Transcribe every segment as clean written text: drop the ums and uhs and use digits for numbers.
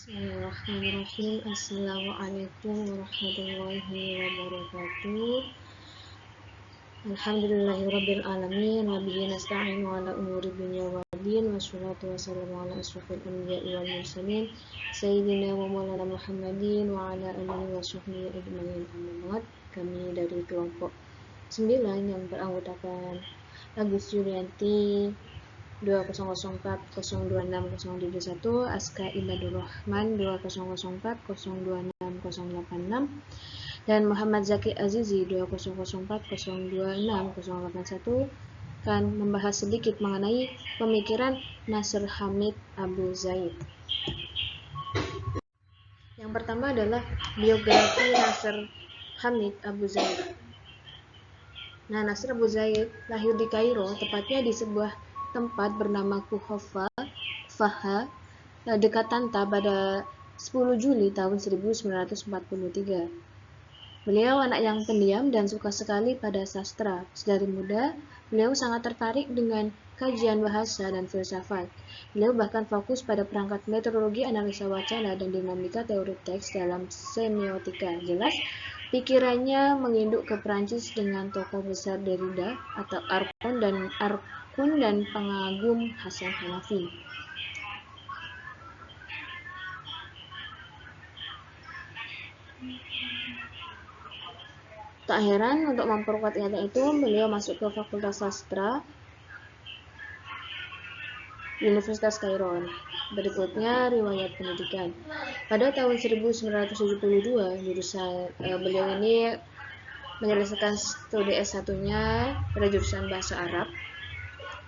Bismillahirrahmanirrahim. Assalamualaikum warahmatullahi wabarakatuh. Alhamdulillahirabbil alamin wa bihi nasta'inu ala umuri dunya waddin wassalatu wassalamu ala asrofil anbiya'i wal mursalin sayyidina wa maulana Muhammadin wa ala alihi wa sahbihi ajmain. Amma ba'd. Kami dari kelompok 9 yang beranggotakan Agus Yulianti 2004026071, Aska Ibadur Rahman 2004026086, dan Muhammad Zaki Azizi 2004026081 akan membahas sedikit mengenai pemikiran Nasr Hamid Abu Zaid. Yang pertama adalah biografi Nasr Hamid Abu Zaid. Nah, Nasr Abu Zaid lahir di Kairo, tepatnya di sebuah tempat bernama Kuhofa, Faha, dekat Tanta pada 10 Juli tahun 1943. Beliau anak yang pendiam dan suka sekali pada sastra. Sedari muda, beliau sangat tertarik dengan kajian bahasa dan filsafat. Beliau bahkan fokus pada perangkat metodologi analisa wacana dan dinamika teori teks dalam semiotika. Jelas, pikirannya menginduk ke Prancis dengan tokoh besar Derrida atau Arkun dan pengagum Hasan Hanafi. Tak heran, untuk memperkuat niatan itu, beliau masuk ke Fakultas Sastra Universitas Kairo. Berikutnya riwayat pendidikan. Pada tahun 1972, beliau ini menyelesaikan studi S1-nya pada jurusan Bahasa Arab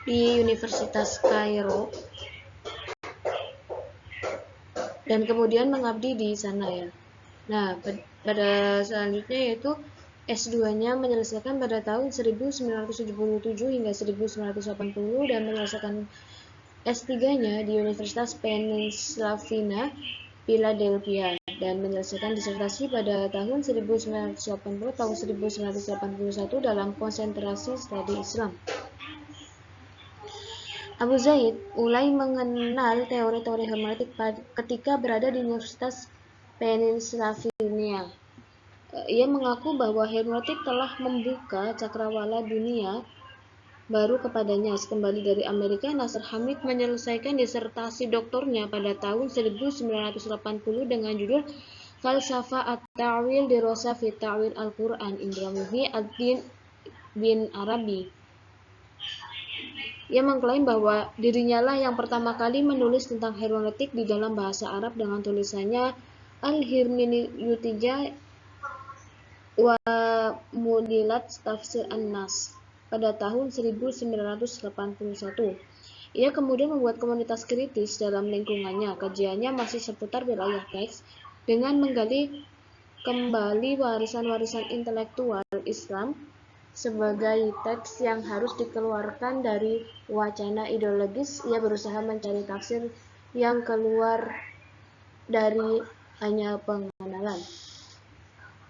di Universitas Kairo dan kemudian mengabdi di sana ya. Nah, pada selanjutnya yaitu S2-nya menyelesaikan pada tahun 1977 hingga 1980 dan menyelesaikan S3-nya di Universitas Pennsylvania, Philadelphia dan menyelesaikan disertasi pada tahun 1980 tahun 1981 dalam konsentrasi studi Islam. Abu Zaid mulai mengenal teori-teori hermeneutik ketika berada di Universitas Pennsylvania. Ia mengaku bahwa hermeneutik telah membuka cakrawala dunia baru kepadanya. Kembali dari Amerika, Nasr Hamid menyelesaikan disertasi doktornya pada tahun 1980 dengan judul Falsafah at-Ta'wil Dirasa fi Ta'wil Al-Quran Indra Muhyi ad-Din bin Arabi. Ia mengklaim bahwa dirinya lah yang pertama kali menulis tentang hermeneutik di dalam bahasa Arab dengan tulisannya Al-Hermeneutika wa Mudilat Tafsir An-Nas pada tahun 1981. Ia kemudian membuat komunitas kritis dalam lingkungannya. Kajiannya masih seputar wilayah teks dengan menggali kembali warisan-warisan intelektual Islam sebagai teks yang harus dikeluarkan dari wacana ideologis. Ia berusaha mencari tafsir yang keluar dari hanya pengenalan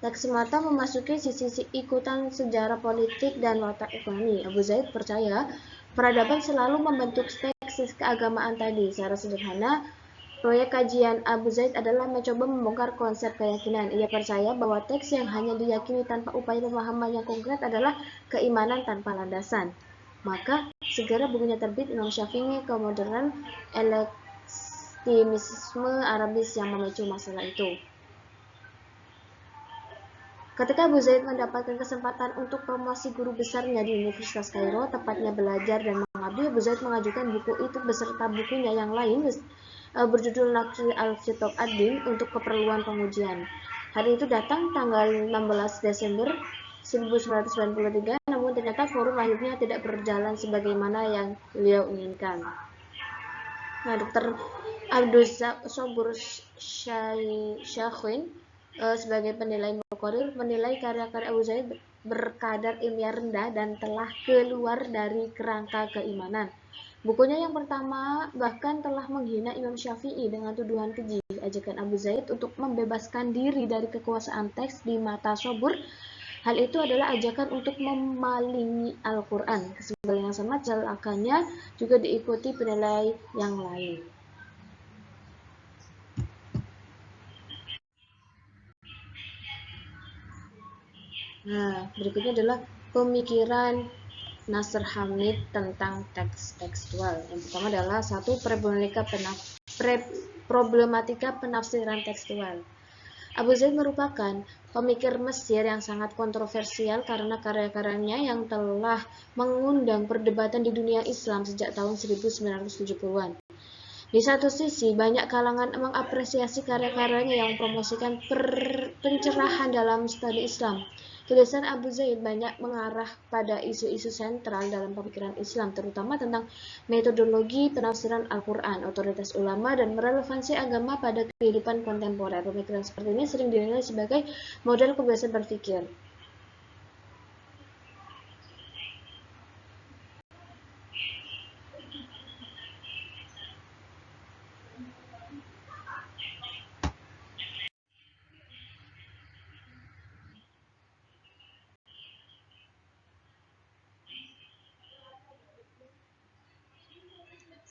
teks semata, memasuki sisi ikutan sejarah politik dan watak ekonomi. Abu Zaid percaya peradaban selalu membentuk teks keagamaan tadi. Secara sederhana, proyek kajian Abu Zaid adalah mencoba membongkar konsep keyakinan. Ia percaya bahwa teks yang hanya diyakini tanpa upaya pemahaman yang konkret adalah keimanan tanpa landasan. Maka, segera bukunya terbit Imam Syafi'i, kemodernan ekstremisme Arabis yang memicu masalah itu. Ketika Abu Zaid mendapatkan kesempatan untuk promosi guru besarnya di Universitas Kairo, tepatnya belajar dan mengabdi, Abu Zaid mengajukan buku itu beserta bukunya yang lain berjudul Naqshi al-Khitab ad-Din untuk keperluan pengujian. Hari itu datang tanggal 16 Desember 1993, namun ternyata forum akhirnya tidak berjalan sebagaimana yang beliau inginkan. Nah, Dr. Abdul Sobur Syakhin sebagai penilai Muqarrir menilai karya-karya Abu Zaid berkadar ilmiah rendah dan telah keluar dari kerangka keimanan. Bukunya yang pertama bahkan telah menghina Imam Syafi'i dengan tuduhan keji. Ajakan Abu Zaid untuk membebaskan diri dari kekuasaan teks di mata Sobur, hal itu adalah ajakan untuk memalingi Al-Quran. Kesimpulan yang sama celakanya juga diikuti penilai yang lain. Nah, berikutnya adalah pemikiran Nasr Hamid tentang teks tekstual. Yang pertama adalah satu problematika penafsiran tekstual. Abu Zaid merupakan pemikir Mesir yang sangat kontroversial karena karya-karyanya yang telah mengundang perdebatan di dunia Islam sejak tahun 1970-an. Di satu sisi, banyak kalangan mengapresiasi karya-karyanya yang mempromosikan pencerahan dalam studi Islam. Tulisan Abu Zaid banyak mengarah pada isu-isu sentral dalam pemikiran Islam, terutama tentang metodologi penafsiran Al-Quran, otoritas ulama, dan relevansi agama pada kehidupan kontemporer. Pemikiran seperti ini sering dinilai sebagai model kebiasaan berpikir.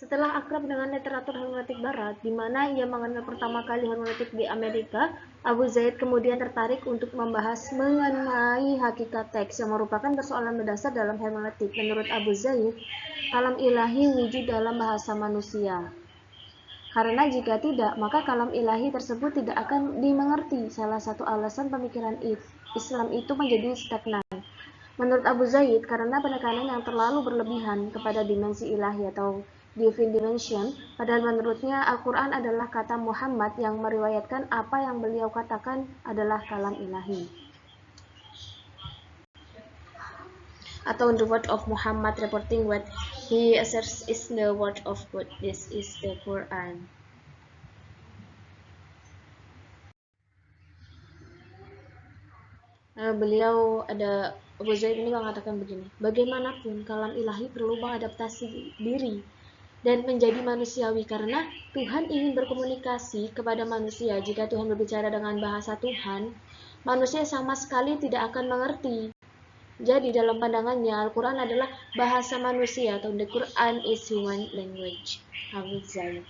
Setelah akrab dengan literatur hermeneutik barat, di mana ia mengenal pertama kali hermeneutik di Amerika, Abu Zaid kemudian tertarik untuk membahas mengenai hakikat teks yang merupakan persoalan mendasar dalam hermeneutik. Menurut Abu Zaid, kalam ilahi wujud dalam bahasa manusia. Karena jika tidak, maka kalam ilahi tersebut tidak akan dimengerti. Salah satu alasan pemikiran Islam itu menjadi stagnan. Menurut Abu Zaid, karena penekanan yang terlalu berlebihan kepada dimensi ilahi atau divine dimension, padahal menurutnya Al-Quran adalah kata Muhammad yang meriwayatkan apa yang beliau katakan adalah kalam ilahi. Atau the word of Muhammad reporting what he asserts is the word of God. This is the Quran. Beliau Abu Zaid ini mengatakan begini, bagaimanapun kalam ilahi perlu mengadaptasi diri dan menjadi manusiawi karena Tuhan ingin berkomunikasi kepada manusia. Jika Tuhan berbicara dengan bahasa Tuhan, manusia sama sekali tidak akan mengerti. Jadi dalam pandangannya Al-Quran adalah bahasa manusia atau the Quran is human language. Abu Zaid.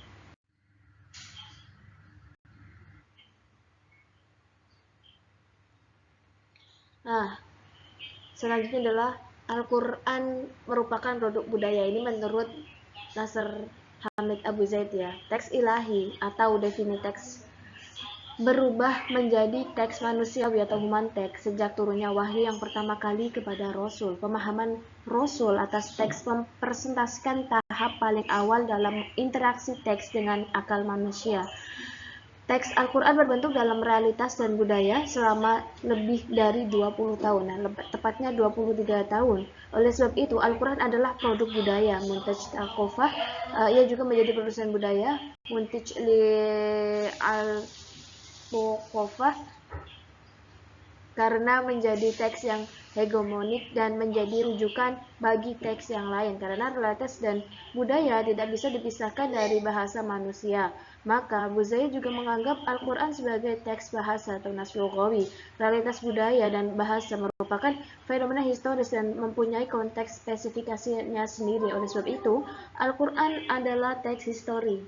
Nah, selanjutnya adalah Al-Quran merupakan produk budaya. Ini menurut Nasr Hamid Abu Zaid ya. Teks ilahi atau definisi teks berubah menjadi teks manusiawi atau human text sejak turunnya wahyu yang pertama kali kepada Rasul. Pemahaman Rasul atas teks mempresentasikan tahap paling awal dalam interaksi teks dengan akal manusia. Teks Al-Quran berbentuk dalam realitas dan budaya selama lebih dari 20 tahun, tepatnya 23 tahun. Oleh sebab itu, Al-Quran adalah produk budaya. Muntaj Al-Qofah, ia juga menjadi produsen budaya. Muntaj li Al-Qofah karena menjadi teks yang hegemonik dan menjadi rujukan bagi teks yang lain. Karena realitas dan budaya tidak bisa dipisahkan dari bahasa manusia. Maka Abu Zaid juga menganggap Al-Quran sebagai teks bahasa atau nas lughawi. Realitas budaya dan bahasa merupakan fenomena historis dan mempunyai konteks spesifikasinya sendiri. Oleh sebab itu, Al-Quran adalah teks histori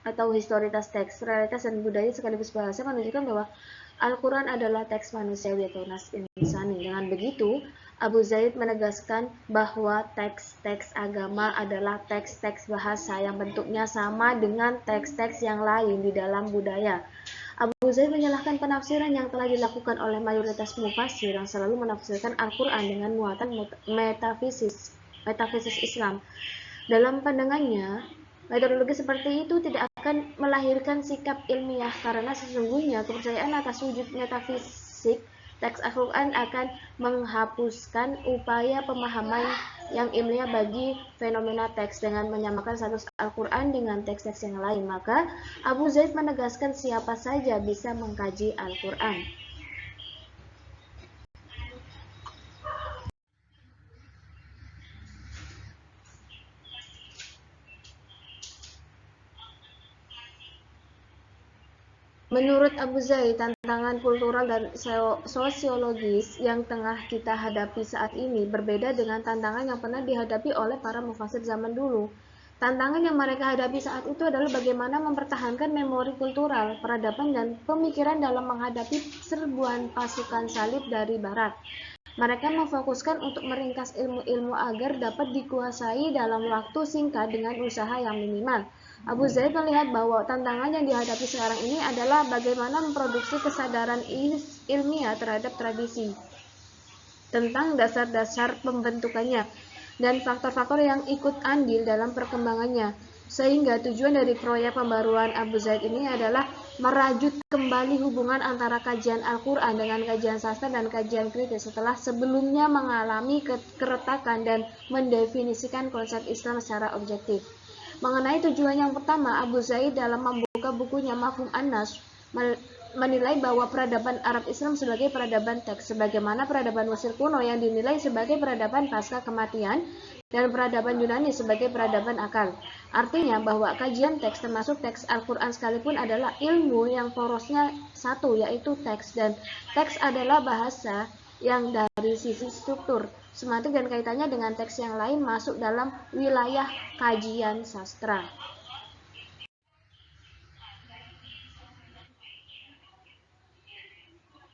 atau historitas teks. Realitas dan budaya sekaligus bahasa menunjukkan bahwa Al-Quran adalah teks manusiawi atau nas insani. Dengan begitu, Abu Zaid menegaskan bahwa teks-teks agama adalah teks-teks bahasa yang bentuknya sama dengan teks-teks yang lain di dalam budaya. Abu Zaid menyalahkan penafsiran yang telah dilakukan oleh mayoritas mufasir yang selalu menafsirkan Al-Quran dengan muatan metafisis Islam. Dalam pandangannya, metodologi seperti itu tidak akan melahirkan sikap ilmiah karena sesungguhnya kepercayaan atas wujud metafisik teks Al-Quran akan menghapuskan upaya pemahaman yang ilmiah bagi fenomena teks dengan menyamakan status Al-Quran dengan teks-teks yang lain. Maka Abu Zaid menegaskan siapa saja bisa mengkaji Al-Quran. Menurut Abu Zaid, tantangan kultural dan sosiologis yang tengah kita hadapi saat ini berbeda dengan tantangan yang pernah dihadapi oleh para mufasir zaman dulu. Tantangan yang mereka hadapi saat itu adalah bagaimana mempertahankan memori kultural, peradaban, dan pemikiran dalam menghadapi serbuan pasukan salib dari barat. Mereka memfokuskan untuk meringkas ilmu-ilmu agar dapat dikuasai dalam waktu singkat dengan usaha yang minimal. Abu Zaid melihat bahwa tantangan yang dihadapi sekarang ini adalah bagaimana memproduksi kesadaran ilmiah terhadap tradisi tentang dasar-dasar pembentukannya dan faktor-faktor yang ikut andil dalam perkembangannya. Sehingga tujuan dari proyek pembaruan Abu Zaid ini adalah merajut kembali hubungan antara kajian Al-Quran dengan kajian sastra dan kajian kritis setelah sebelumnya mengalami keretakan dan mendefinisikan konsep Islam secara objektif. Mengenai tujuan yang pertama, Abu Zaid dalam membuka bukunya Mafhum An-Nasr menilai bahwa peradaban Arab Islam sebagai peradaban teks, sebagaimana peradaban Mesir kuno yang dinilai sebagai peradaban pasca kematian dan peradaban Yunani sebagai peradaban akal. Artinya bahwa kajian teks termasuk teks Al-Quran sekalipun adalah ilmu yang porosnya satu, yaitu teks, dan teks adalah bahasa yang dari sisi struktur, semantik, dan kaitannya dengan teks yang lain masuk dalam wilayah kajian sastra.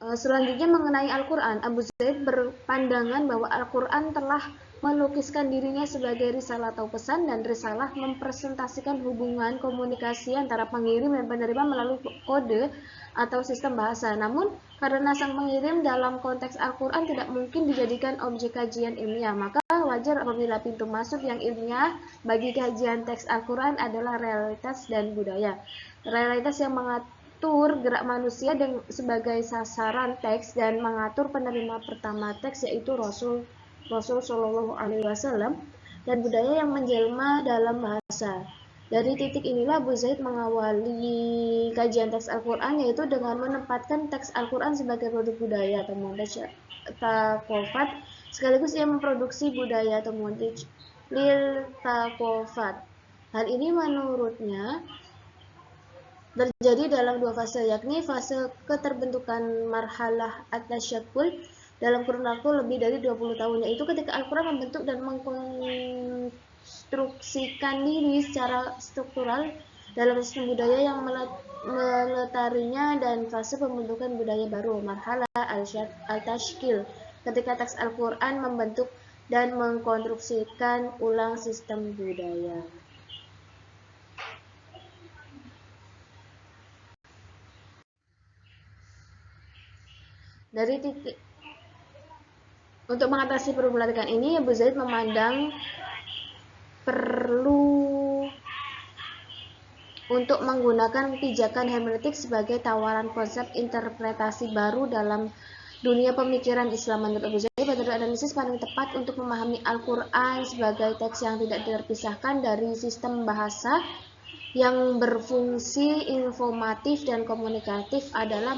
Selanjutnya mengenai Al-Quran, Abu Zaid berpandangan bahwa Al-Quran telah melukiskan dirinya sebagai risalah atau pesan, dan risalah mempresentasikan hubungan komunikasi antara pengirim dan penerima melalui kode atau sistem bahasa. Namun, karena sang pengirim dalam konteks Al-Quran tidak mungkin dijadikan objek kajian ilmiah, maka wajar apabila pintu masuk yang ilmiah bagi kajian teks Al-Quran adalah realitas dan budaya. Realitas yang mengatur gerak manusia sebagai sasaran teks dan mengatur penerima pertama teks, yaitu Rasul Shallallahu Alaihi Wasallam, dan budaya yang menjelma dalam bahasa. Dari titik inilah Abu Zaid mengawali kajian teks Al-Quran, yaitu dengan menempatkan teks Al-Quran sebagai produk budaya atau montaj takofat, sekaligus ia memproduksi budaya atau montaj lil takofat. Hal ini menurutnya terjadi dalam dua fase, yakni fase keterbentukan marhalah at-tasyakkul dalam kurun waktu lebih dari 20 tahun, yaitu ketika Al-Quran membentuk dan mengkonstruksikan diri secara struktural dalam sistem budaya yang meletarinya, dan fase pembentukan budaya baru, marhalah al-tashkil, ketika teks Al-Quran membentuk dan mengkonstruksikan ulang sistem budaya. Dari titik untuk mengatasi problematика ini, Abu Zaid memandang perlu untuk menggunakan pijakan hermeneutik sebagai tawaran konsep interpretasi baru dalam dunia pemikiran Islam. Menurut Abu Zaid, metode analisis paling tepat untuk memahami Al-Quran sebagai teks yang tidak terpisahkan dari sistem bahasa yang berfungsi informatif dan komunikatif adalah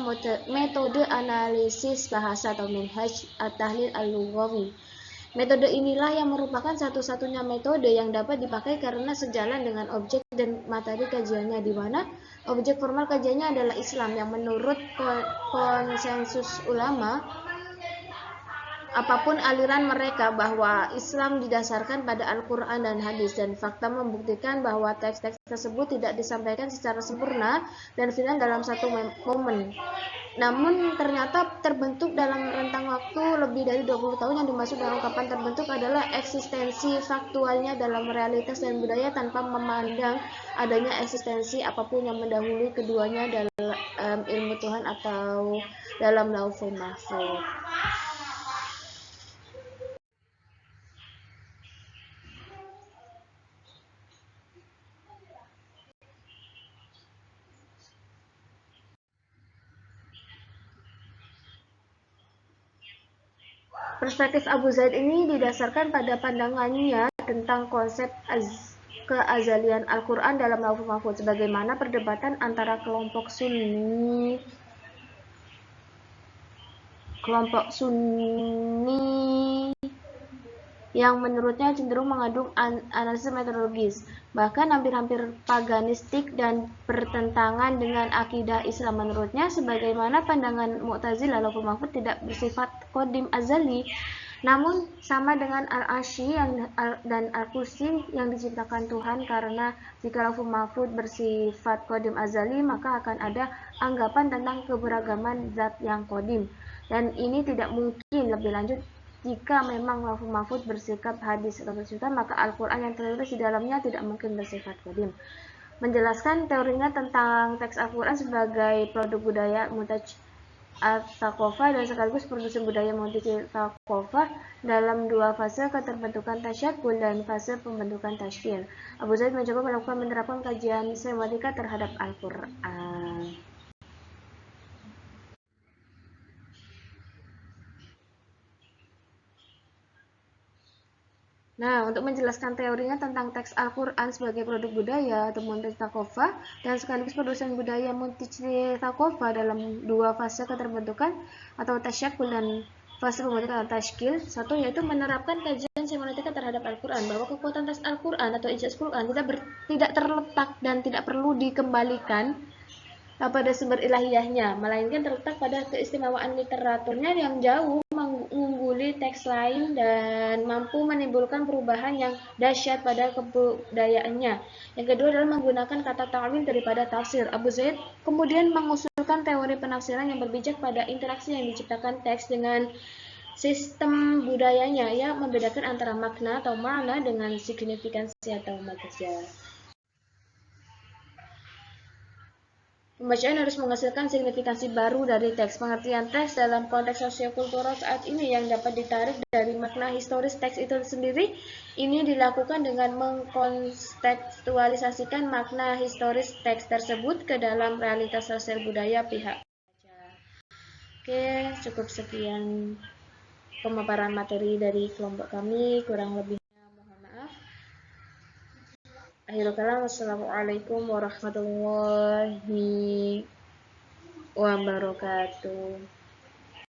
metode analisis bahasa atau manhaj at-tahlil al-lughawi. Metode inilah yang merupakan satu-satunya metode yang dapat dipakai karena sejalan dengan objek dan materi kajiannya, di mana objek formal kajiannya adalah Islam yang menurut konsensus ulama apapun aliran mereka bahwa Islam didasarkan pada Al-Quran dan hadis, dan fakta membuktikan bahwa teks-teks tersebut tidak disampaikan secara sempurna dan final dalam satu momen, namun ternyata terbentuk dalam rentang waktu lebih dari 20 tahun. Yang dimaksud dengan ungkapan terbentuk adalah eksistensi faktualnya dalam realitas dan budaya tanpa memandang adanya eksistensi apapun yang mendahului keduanya dalam ilmu Tuhan atau dalam lauhul mahfuz. Perspektif Abu Zaid ini didasarkan pada pandangannya tentang konsep keazalian Al-Quran dalam lauhul mahfuz, sebagaimana perdebatan antara kelompok Sunni yang menurutnya cenderung mengandung analisis metodologis, bahkan hampir-hampir paganistik dan bertentangan dengan akidah Islam. Menurutnya, sebagaimana pandangan Mu'tazilah, lauhul mahfuz tidak bersifat qadim azali, Namun sama dengan Al-Arsy dan Al-Kursi yang diciptakan Tuhan, karena jika Lauhul Mahfuz bersifat qadim azali, maka akan ada anggapan tentang keberagaman zat yang qadim. Dan ini tidak mungkin lebih lanjut jika memang Lauhul Mahfuz bersikap hadis atau bersifat, maka Al-Quran yang tertulis di dalamnya tidak mungkin bersifat qadim. Menjelaskan teorinya tentang teks Al-Quran sebagai produk budaya Muntaj Al-Thaqafah dan sekaligus produsen budaya multi-thaqafah dalam dua fase keterbentukan tasyakul dan fase pembentukan tashkil. Abu Zaid mencoba melakukan menerapkan kajian semiotika terhadap Al-Quran. Nah, untuk menjelaskan teorinya tentang teks Al-Quran sebagai produk budaya atau multi-thaqafah dan sekaligus produsen budaya multi-thaqafah dalam dua fase keterbentukan atau tasyakul dan fase pembentukan atau tashkil. Satu, yaitu menerapkan kajian semiotika terhadap Al-Quran, bahwa kekuatan teks Al-Quran atau ijaz Quran tidak terletak dan tidak perlu dikembalikan pada sumber ilahiyahnya, melainkan terletak pada keistimewaan literaturnya yang jauh mengungguli teks lain dan mampu menimbulkan perubahan yang dahsyat pada kebudayaannya. Yang kedua adalah menggunakan kata ta'wil daripada tafsir. Abu Zaid kemudian mengusulkan teori penafsiran yang berpijak pada interaksi yang diciptakan teks dengan sistem budayanya, yang membedakan antara makna atau makna dengan signifikansi atau makna. Pembacaan harus menghasilkan signifikansi baru dari teks. Pengertian teks dalam konteks sosiokultural saat ini yang dapat ditarik dari makna historis teks itu sendiri, ini dilakukan dengan mengkontekstualisasikan makna historis teks tersebut ke dalam realitas sosial budaya pihak. Oke, cukup sekian pemaparan materi dari kelompok kami, kurang lebihnya mohon maaf. Akhirul kalam, wassalamualaikum warahmatullahi wabarakatuh.